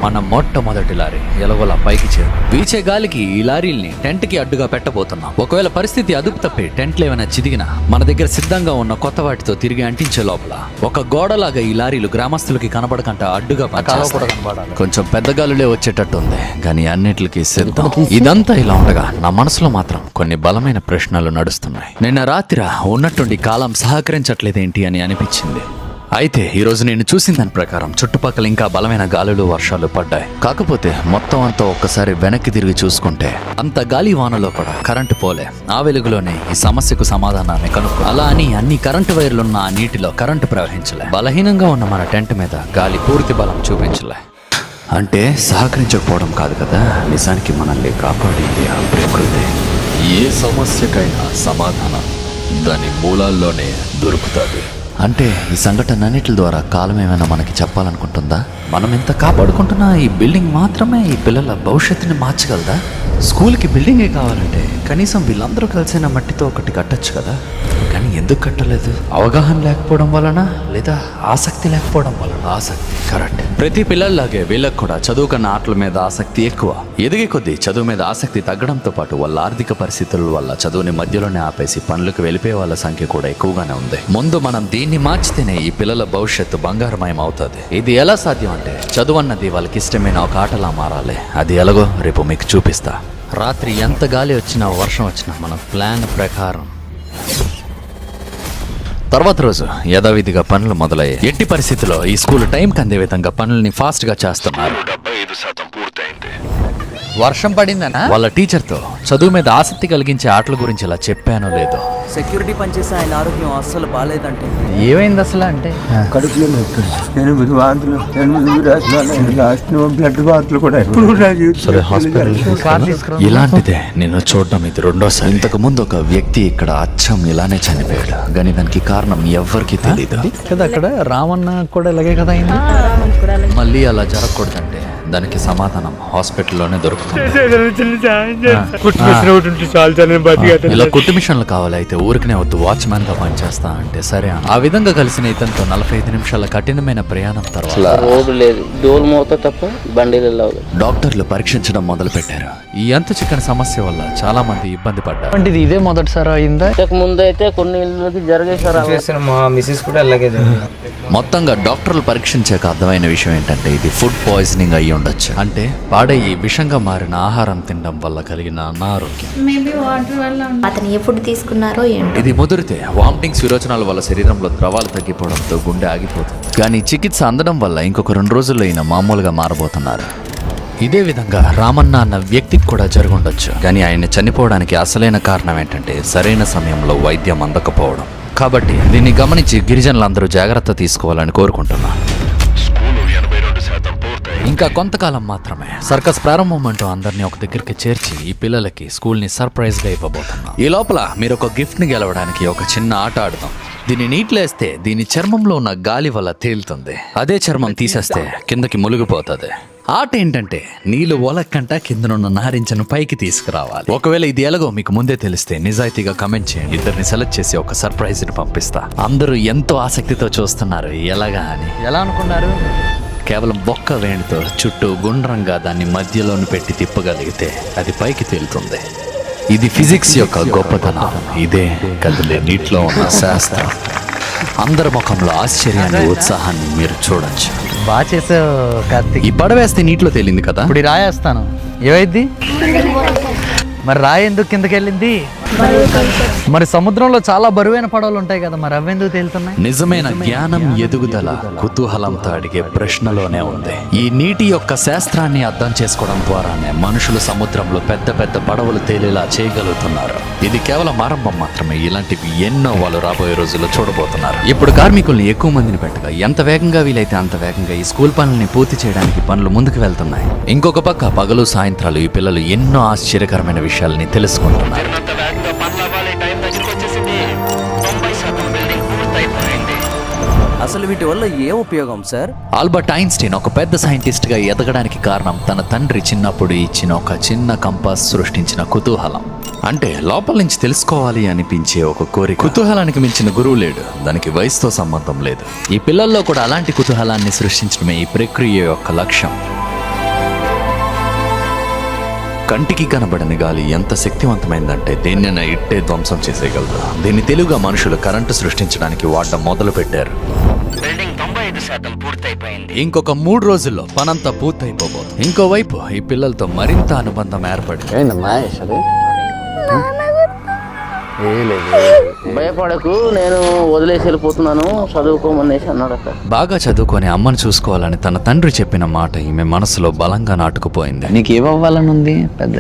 మన మొట్టమొదటి లారీ ఎలగోలా పైకి వీచే గాలికి ఈ లారీల్ని టెంట్ కి అడ్డుగా పెట్టబోతున్నాం. ఒకవేళ పరిస్థితి అదుపు తప్పి టెంట్లు ఏమైనా చిదిగినా మన దగ్గర సిద్ధంగా ఉన్న కొత్త వాటితో తిరిగి అంటించే లోపల ఒక గోడలాగా ఈ లారీలు గ్రామస్తులకి కనబడకంట అడ్డుగా కొంచెం పెద్ద గాలులే వచ్చేటట్టు ఉంది, కానీ అన్నిటికీ సిద్ధం. ఇదంతా ఇలా ఉండగా నా మనసులో మాత్రం కొన్ని బలమైన ప్రశ్నలు నడుస్తున్నాయి. నిన్న రాత్రి ఉన్నట్టుండి కాలం సహకరించట్లేదేంటి అని అనిపించింది. అయితే ఈరోజు నేను చూసిన దాని ప్రకారం చుట్టుపక్కల ఇంకా బలమైన గాలులు వర్షాలు పడ్డాయి. కాకపోతే మొత్తం అంతా ఒక్కసారి వెనక్కి తిరిగి చూసుకుంటే అంత గాలి వానలో కూడా కరెంటు పోలే. ఆ వెలుగులోనే ఈ సమస్యకు సమాధానాన్ని కనుక్కో. అలా అని అన్ని కరెంటు వైర్లున్న ఆ నీటిలో కరెంటు ప్రవహించలే. బలహీనంగా ఉన్న మన టెంట్ మీద గాలి పూర్తి బలం చూపించలే. అంటే సహకరించకపోవడం కాదు కదా, నిజానికి మనల్ని కాపాడింది ఆ ప్రకృతి. ఏ సమస్యకైనా సమాధానం దాని మూలాల్లోనే దొరుకుతుంది. అంటే ఈ సంఘటన అన్నిటి ద్వారా కాలం ఏమైనా మనకి చెప్పాలనుకుంటుందా? మనం ఎంత కాపాడుకుంటున్నా ఈ బిల్డింగ్ మాత్రమే ఈ పిల్లల భవిష్యత్తుని మార్చగలదా? స్కూల్కి బిల్డింగే కావాలంటే కనీసం వీళ్ళందరూ కలిసిన మట్టితో ఒకటి కట్టచ్చు కదా, కానీ ఎందుకు కట్టలేదు? అవగాహన లేకపోవడం వలన, లేదా ఆసక్తి లేకపోవడం వలన? ఆసక్తి కరెక్ట్. ప్రతి పిల్లల్లాగే వీళ్ళకి కూడా చదువు కన్నా ఆటల మీద ఆసక్తి ఎక్కువ. ఎదిగే కొద్దీ చదువు మీద ఆసక్తి తగ్గడంతో పాటు వాళ్ళ ఆర్థిక పరిస్థితుల వల్ల చదువుని మధ్యలోనే ఆపేసి పనులకు వెళ్ళిపోయే వాళ్ళ సంఖ్య కూడా ఎక్కువగానే ఉంది. ముందు మనం దీన్ని మార్చితేనే ఈ పిల్లల భవిష్యత్తు బంగారమయం అవుతుంది. ఇది ఎలా సాధ్యం అంటే చదువు అన్నది వాళ్ళకి ఇష్టమైన ఒక ఆటలా మారాలి. అది ఎలాగో రేపు మీకు చూపిస్తా. రాత్రి ఎంత గాలి వచ్చినా వర్షం వచ్చినా మన ప్లాన్ ప్రకారం తర్వాత రోజు యథావిధిగా పనులు మొదలయ్యాయి. ఎట్టి పరిస్థితుల్లో ఈ స్కూల్ టైంకి అందే విధంగా పనుల్ని ఫాస్ట్ గా చేస్తున్నారు. వర్షం పడిందనా వాళ్ళ టీచర్తో చదువు మీద ఆసక్తి కలిగించే ఆటల గురించి ఇలా చెప్పానో లేదో. సెక్యూరిటీ పనిచేసి ఆయన ఆరోగ్యం అస్సలు బాగాలేదంటే ఏమైంది అసలు అంటే కడుపులో ఇలాంటిదే నేను చూడడం ఇది రెండోసారి. ఇంతకు ముందు ఒక వ్యక్తి ఇక్కడ అచ్చం ఇలానే చనిపోయాడు, కానీ దానికి కారణం ఎవ్వరికి తెలియదు కదా. అక్కడ రామన్న కూడా ఇలాగే కదా అయింది. మళ్ళీ అలా జరగకూడదంటే దానికి సమాధానం హాస్పిటల్లోనే దొరుకుతుంది. ఇలా కుట్టు మిషన్లు కావాలి, అయితే ఊరికనే వద్దు, వాచ్మెన్ గా పనిచేస్తా అంటే సరే. ఆ విధంగా కలిసిన ఇతనితో 45 నిమిషాల కఠినమైన ప్రయాణం తర్వాత డాక్టర్లు పరీక్షించడం మొదలు పెట్టారు. ఈ అంత చిక్కని సమస్య వల్ల చాలా మంది ఇబ్బంది పడ్డారు. అంటే ఇదే మొదటిసారి అయిందా? ముందు అయితే కొన్ని ఇళ్ళకి జరిగేసారు. మా మిసెస్ కూడా అలాగే మొత్తంగా డాక్టర్లు పరీక్షించాక అర్థమైన విషయం ఏంటంటే ఇది ఫుడ్ పాయిజనింగ్ అయ్యి ఉండొచ్చు. అంటే పాడయ్యి విషంగా మారిన ఆహారం తినడం వల్ల కలిగిన అనారోగ్యం. అతను ఏ ఫుడ్ తీసుకున్నారో ఏంటి. ఇది ముదిరితే వామిటింగ్స్, విరోచనాల వల్ల శరీరంలో ద్రవాలు తగ్గిపోవడంతో గుండె ఆగిపోతుంది. కానీ చికిత్స అందడం వల్ల ఇంకొక 2 రోజుల్లో ఈయన మామూలుగా మారబోతున్నారు. ఇదే విధంగా రామన్న అన్న వ్యక్తికి కూడా జరుగుండొచ్చు, కానీ ఆయన చనిపోవడానికి అసలైన కారణం ఏంటంటే సరైన సమయంలో వైద్యం అందకపోవడం. కాబట్టి దీన్ని గమనించి గిరిజనులందరూ జాగ్రత్త తీసుకోవాలని కోరుకుంటున్నాను. ఇంకా కొంతకాలం మాత్రమే. సర్కస్ ప్రారంభం అంటూ అందరినీ ఒక దగ్గరికి చేర్చి ఈ పిల్లలకి స్కూల్ ని సర్ప్రైజ్ గా ఇవ్వబోతున్నాం. ఈ లోపల మీరు ఒక గిఫ్ట్ ని గెలవడానికి ఒక చిన్న ఆట ఆడదాం. దీన్ని నీటిలో వేస్తే దీని చర్మంలో ఉన్న గాలి వల్ల తేలుతుంది. అదే చర్మం తీసేస్తే కిందకి మునిగిపోతుంది. ఆట ఏంటంటే నీళ్లు ఓలక్కంట కిందనున్న నారింజను పైకి తీసుకురావాలి. ఒకవేళ ఇది ఎలాగో మీకు ముందే తెలిస్తే నిజాయితీగా కమెంట్ చేయండి. ఇద్దరిని సెలెక్ట్ చేసి ఒక సర్ప్రైజ్ ని పంపిస్తా. అందరూ ఎంతో ఆసక్తితో చూస్తున్నారు ఎలాగా అని. ఎలా అనుకున్నారు? కేవలం బొక్క వేణితో చుట్టూ గుండ్రంగా దాన్ని మధ్యలోని పెట్టి తిప్పగలిగితే అది పైకి తేలుతుంది. ఇది ఫిజిక్స్ యొక్క గొప్పతనం. ఇదే కదిలే నీటిలో ఉన్న శాస్త్రం. అందరి ముఖంలో ఆశ్చర్యాన్ని, ఉత్సాహాన్ని మీరు చూడొచ్చు. బాగా చేసావు కార్తీక్. ఈ పడవేస్తే నీటిలో తేలింది కదా. ఇప్పుడు రాయేస్తాను, ఏమైంది మరి? రాయి ఎందుకు కిందకి వెళ్ళింది? మరి సముద్రంలో చాలా బరువైన పడవలు ఉంటాయి కదా, మరి అవెందుకు తేలుతున్నాయి? నిజమైన జ్ఞానం ఎదుగుదల కుతూహలంతో అడిగే ప్రశ్నలోనే ఉంది. ఈ నీటి యొక్క శాస్త్రాన్ని అర్థం చేసుకోవడం ద్వారానే మనుషులు సముద్రంలో పెద్ద పెద్ద పడవలు తేలేలా చేయగలుగుతున్నారు. ఇది కేవలం ఆరంభం మాత్రమే. ఇలాంటివి ఎన్నో వాళ్ళు రాబోయే రోజుల్లో చూడబోతున్నారు. ఇప్పుడు కార్మికుల్ని ఎక్కువ మందిని పెట్టగా ఎంత వేగంగా వీలైతే అంత వేగంగా ఈ స్కూల్ పనుల్ని పూర్తి చేయడానికి పనులు ముందుకు వెళ్తున్నాయి. ఇంకొక పక్క పగలు సాయంత్రాలు ఈ పిల్లలు ఎన్నో ఆశ్చర్యకరమైన విషయాల్ని తెలుసుకుంటున్నారు. అసలు వీటి వల్ల ఏ ఉపయోగం సార్? ఆల్బర్ట్ ఐన్స్టీన్ ఒక పెద్ద సైంటిస్ట్ గా ఎదగడానికి కారణం తన తండ్రి చిన్నప్పుడు ఇచ్చిన ఒక చిన్న కంపాస్ సృష్టించిన కుతూహలం. అంటే లోపల నుంచి తెలుసుకోవాలి అనిపించే ఒక కోరిక. కుతూహలానికి మించిన గురువు లేడు, దానికి వయసుతో సంబంధం లేదు. ఈ పిల్లల్లో కూడా అలాంటి కుతూహలాన్ని సృష్టించడమే ఈ ప్రక్రియ యొక్క లక్ష్యం. కంటికి కనబడని గాలి ఎంత శక్తివంతమైందంటే దేన్నైనా ఇట్టే ధ్వంసం చేసేయగలదు. దీన్ని తెలుగుగా మనుషులు కరెంటు సృష్టించడానికి వాడడం మొదలు పెట్టారు. బిల్డింగ్ 95% పూర్తయిపోయింది. ఇంకొక 3 రోజుల్లో పనంతా పూర్తయిపోబోతుంది. ఇంకోవైపు ఈ పిల్లలతో మరింత అనుబంధం ఏర్పడింది. భయపడకు, నేను వదిలేసి వెళ్ళిపోతున్నాను, చదువుకోమనేసి అన్నాడు అక్కడ. బాగా చదువుకొని అమ్మను చూసుకోవాలని తన తండ్రి చెప్పిన మాట ఈమె మనసులో బలంగా నాటుకుపోయింది. నీకు ఏమవ్వాలని ఉంది పెద్ద?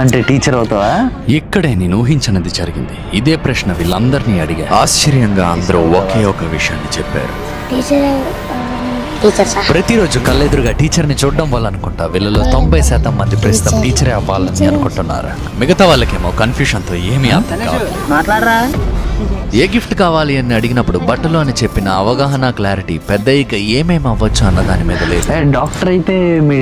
అంటే టీచర్ అవుతావా? ఇక్కడే నేను ఊహించినది జరిగింది. ఇదే ప్రశ్న వీళ్ళందరినీ అడిగా. ఆశ్చర్యంగా అందరూ ఒకే ఒక విషయాన్ని చెప్పారు. ప్రతిరోజు కళ్ళెదురుగా టీచర్ని చూడడం వల్ల అనుకుంటా వీళ్ళలో 90% మంది ప్రస్తుతం టీచరే అవ్వాలని అనుకుంటున్నారు. మిగతా వాళ్ళకేమో కన్ఫ్యూషన్తో ఏమీ అర్థం కాదు. మాట్లాడరా? ఏ గిఫ్ట్ కావాలి అని అడిగినప్పుడు బట్టలు అని చెప్పిన అవగాహన, క్లారిటీ పెద్దయ్యక ఏమేమి అవ్వచ్చు అన్న దాని మీద లేదు. డాక్టర్ అయితే మీ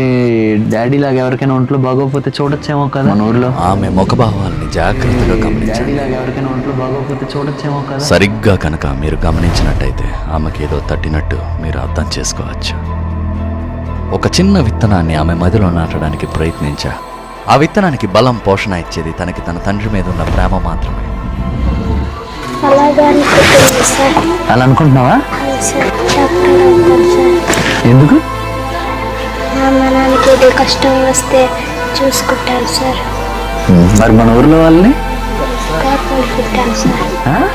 డాడీ లాగా ఎవరికైనా ఒంట్లో బాగోకపోతే చూడొచ్చేమో కదా మన ఊర్లో. ఆమె ముఖభావాలని జాగ్రత్తగా గమనించాలి. ఎవరికైనా ఒంట్లో బాగోకపోతే చూడొచ్చేమో కదా. సరిగ్గా కనుక మీరు గమనించినట్టయితే ఆమెకి ఏదో తట్టినట్టు మీరు అర్థం చేసుకోవచ్చు. ఒక చిన్న విత్తనాన్ని ఆమె మదిలో నాటడానికి ప్రయత్నించా. ఆ విత్తనానికి బలం, పోషణ ఇచ్చేది తనకి తన తండ్రి మీద ఉన్న ప్రేమ మాత్రమే. అలా అనుకుంటున్నావా? ఎందుకు? నాన్నకి ఏదో కష్టం వస్తే చూసుకుంటాను సార్. మరి మన ఊర్లో వాళ్ళని కాపాడుకుంటాను సార్.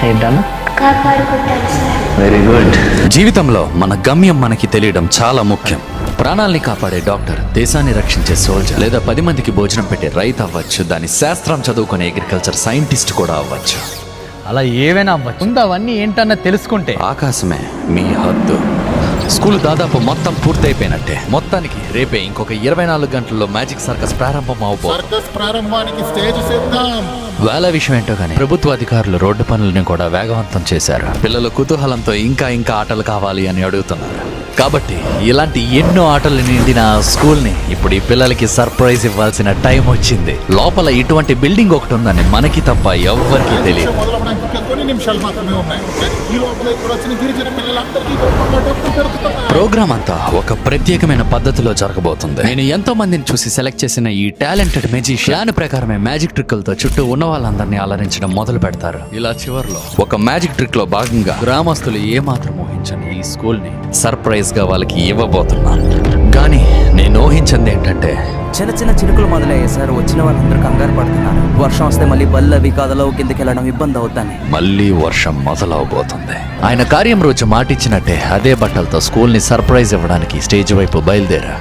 ఏంటన్నా? కాపాడుకుంటాను సార్. Very good. జీవితంలో మన గమ్యం మనకి తెలియడం చాలా ముఖ్యం. ప్రాణాల్ని కాపాడే డాక్టర్, దేశాన్ని రక్షించే సోల్జర్, లేదా 10 మందికి భోజనం పెట్టే రైతు అవ్వచ్చు. దాని శాస్త్రం చదువుకునే అగ్రికల్చర్ సైంటిస్ట్ కూడా అవ్వచ్చు. అలా ఏవైనా అవ్వచ్చు. ముందు అవన్నీ ఏంటన్నా తెలుసుకుంటే ఆకాశమే మీ హద్దు. స్కూల్ దాదాపు మొత్తం పూర్తయిపోయినట్టే. మొత్తానికి రేపే ఇంకొక 24 గంటల్లో మ్యాజిక్ సర్కస్ ప్రారంభం ప్రారంభానికి స్టేజ్ సిద్ధం. వేళ విషయం ఏంటో కానీ ప్రభుత్వ అధికారులు రోడ్డు పనులని కూడా వేగవంతం చేశారు. పిల్లల కుతూహలంతో ఇంకా ఆటలు కావాలి అని అడుగుతున్నారు. కాబట్టి ఇలాంటి ఎన్నో ఆటలు నిండిన స్కూల్ని ఇప్పుడు ఈ పిల్లలకి సర్ప్రైజ్ ఇవ్వాల్సిన టైం వచ్చింది. లోపల ఇటువంటి బిల్డింగ్ ఒకటి ఉందని మనకి తప్ప ఎవ్వరికీ తెలియదు. కొన్ని నిమిషాలు మాత్రమే ఉన్నాయి. ఈ లోపల ఇక్కడ వచ్చిన గిరిజన పిల్లలందరికీ ప్రోగ్రామ్ అంతా ఒక ప్రత్యేకమైన పద్ధతిలో జరగబోతుంది. నేను ఎంతో మందిని చూసి సెలెక్ట్ చేసిన ఈ టాలెంటెడ్ మెజిషియన్ ప్రకారమే మ్యాజిక్ ట్రిక్కులతో చుట్టూ ఉన్న వాళ్ళందరినీ అలరించడం మొదలు పెడతారు. ఇలా చివర్లో ఒక మ్యాజిక్ ట్రిక్ లో భాగంగా గ్రామస్తులు ఏమాత్రం ఊహించని ఈ స్కూల్ ని సర్ప్రైజ్ గా వాళ్ళకి ఇవ్వబోతున్నాను. కానీ నేను ఊహించింది ఏంటంటే చిన్న చిన్న చినుకులు మొదలయ్యాయి సార్. వచ్చిన వాళ్ళందరూ కంగారు పడుతున్నారు. వర్షం వస్తే మళ్ళీ బల్లవి కాదలో కిందకి వెళ్ళడం ఇబ్బంది అవుతాయి. మళ్ళీ వర్షం మొదలవబోతుంది. ఆయన కార్యం రోజు మాటిచ్చినట్టే అదే బట్టలతో స్కూల్ ని సర్ప్రైజ్ ఇవ్వడానికి స్టేజ్ వైపు బయలుదేరా.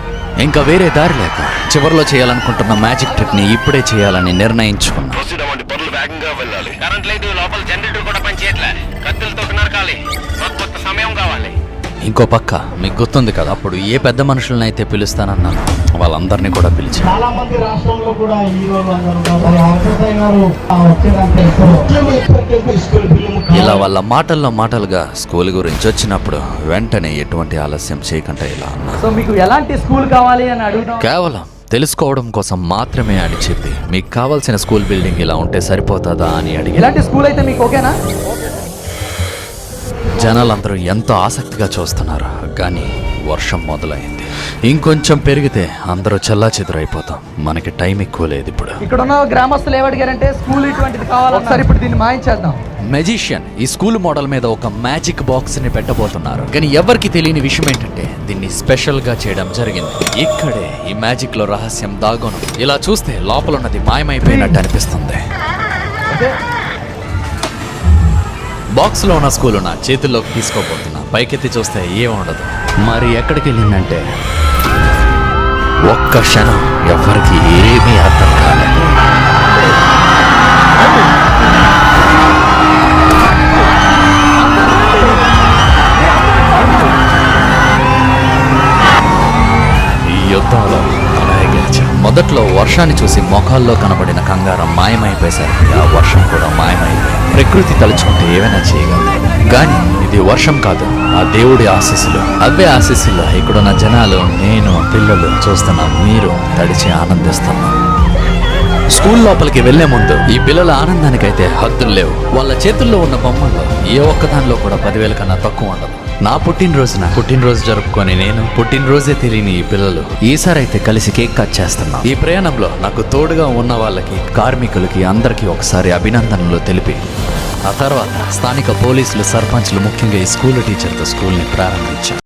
ఇంకా వేరే దారి లేక చివరిలో చేయాలనుకుంటున్న మ్యాజిక్ ట్రిక్ ని ఇప్పుడే చేయాలని నిర్ణయించుకున్నా. పనులు వేగంగా వెళ్ళాలి. కరెంట్ లేదు, లోపల జనరేటర్ కూడా పనిచేయట్లే. కత్తులతో నరకాలి. కొంత సమయం కావాలి. ఇంకో పక్క మీకు గుర్తుంది కదా, అప్పుడు ఏ పెద్ద మనుషులను అయితే పిలుస్తానన్నాను వాళ్ళందరినీ కూడా పిలిచాను. చాలా మంది రాష్ట్రంలో కూడా ఇలా వాళ్ళ మాటల్లో మాటలుగా స్కూల్ గురించి వచ్చినప్పుడు వెంటనే ఎటువంటి ఆలస్యం చేయకుండా ఇలా అన్నా. సో మీకు ఎలాంటి స్కూల్ కావాలి అని అడుగుతాం. కేవలం తెలుసుకోవడం కోసం మాత్రమే అని చెప్పి మీకు కావాల్సిన స్కూల్ బిల్డింగ్ ఇలా ఉంటే సరిపోతుందా అని అడిగి, ఇలాంటి స్కూల్ అయితే మీకు ఓకేనా? జనాలందరూ ఎంతో ఆసక్తిగా చూస్తున్నారు. కానీ వర్షం మొదలైంది. ఇంకొంచెం పెరిగితే అందరూ చెల్లాచెదురైపోతాం. మనకి టైం ఎక్కువ లేదు. ఇప్పుడు ఇక్కడ ఉన్న గ్రామస్తులు ఏమడిగారంటే స్కూల్ ఇటువంటిది కావాలి. ఒకసారి ఇప్పుడు దీన్ని మాయించేద్దాం. మెజిషియన్ ఈ స్కూల్ మోడల్ మీద ఒక మ్యాజిక్ బాక్స్ ని పెట్టబోతున్నారు. కానీ ఎవరికి తెలియని విషయం ఏంటంటే దీన్ని స్పెషల్ గా చేయడం జరిగింది. ఇక్కడే ఈ మ్యాజిక్ లో రహస్యం దాగోను. ఇలా చూస్తే లోపల ఉన్నది మాయమైపోయినట్టు అనిపిస్తుంది. బాక్స్ లో ఉన్న స్కూల్ నా చేతుల్లోకి తీసుకోబోతున్నా. పైకెత్తి చూస్తే ఏముండదు. మరి ఎక్కడికి వెళ్ళిందంటే ఒక్క క్షణం ఎవరికి ఏమీ అర్థం కాలేదు. ఈ యుద్ధంలో మనమే గెలిచాం. మొదట్లో వర్షాన్ని చూసి మొఖాల్లో కనబడిన కంగారం మాయమైపోయేసరికి ఆ వర్షం కూడా మాయమైపోయింది. ప్రకృతి తలుచుకుంటే ఏమైనా చేయగలదు. కానీ ఇది వర్షం కాదు, ఆ దేవుడి ఆశీస్సులు. అవే ఆశీస్సులు ఇక్కడున్న జనాలు, నేను, పిల్లలు చూస్తున్నాం. మీరు తడిచి ఆనందిస్తున్నాం. స్కూల్ లోపలికి వెళ్లే ముందు ఈ పిల్లల ఆనందానికైతే హద్దులు లేవు. వాళ్ళ చేతుల్లో ఉన్న బొమ్మల్లో ఏ ఒక్కదానిలో కూడా 10,000 కన్నా తక్కువ ఉండదు. నా పుట్టినరోజు జరుపుకొని నేను పుట్టినరోజే తెలియని ఈ పిల్లలు ఈసారైతే కలిసి కేక్ కట్ చేస్తున్నాం. ఈ ప్రయాణంలో నాకు తోడుగా ఉన్న వాళ్ళకి, కార్మికులకి అందరికీ ఒకసారి అభినందనలు తెలిపి ఆ తర్వాత స్థానిక పోలీసులు, సర్పంచ్లు, ముఖ్యంగా ఈ స్కూల్ టీచర్తో స్కూల్ని ప్రారంభించాం.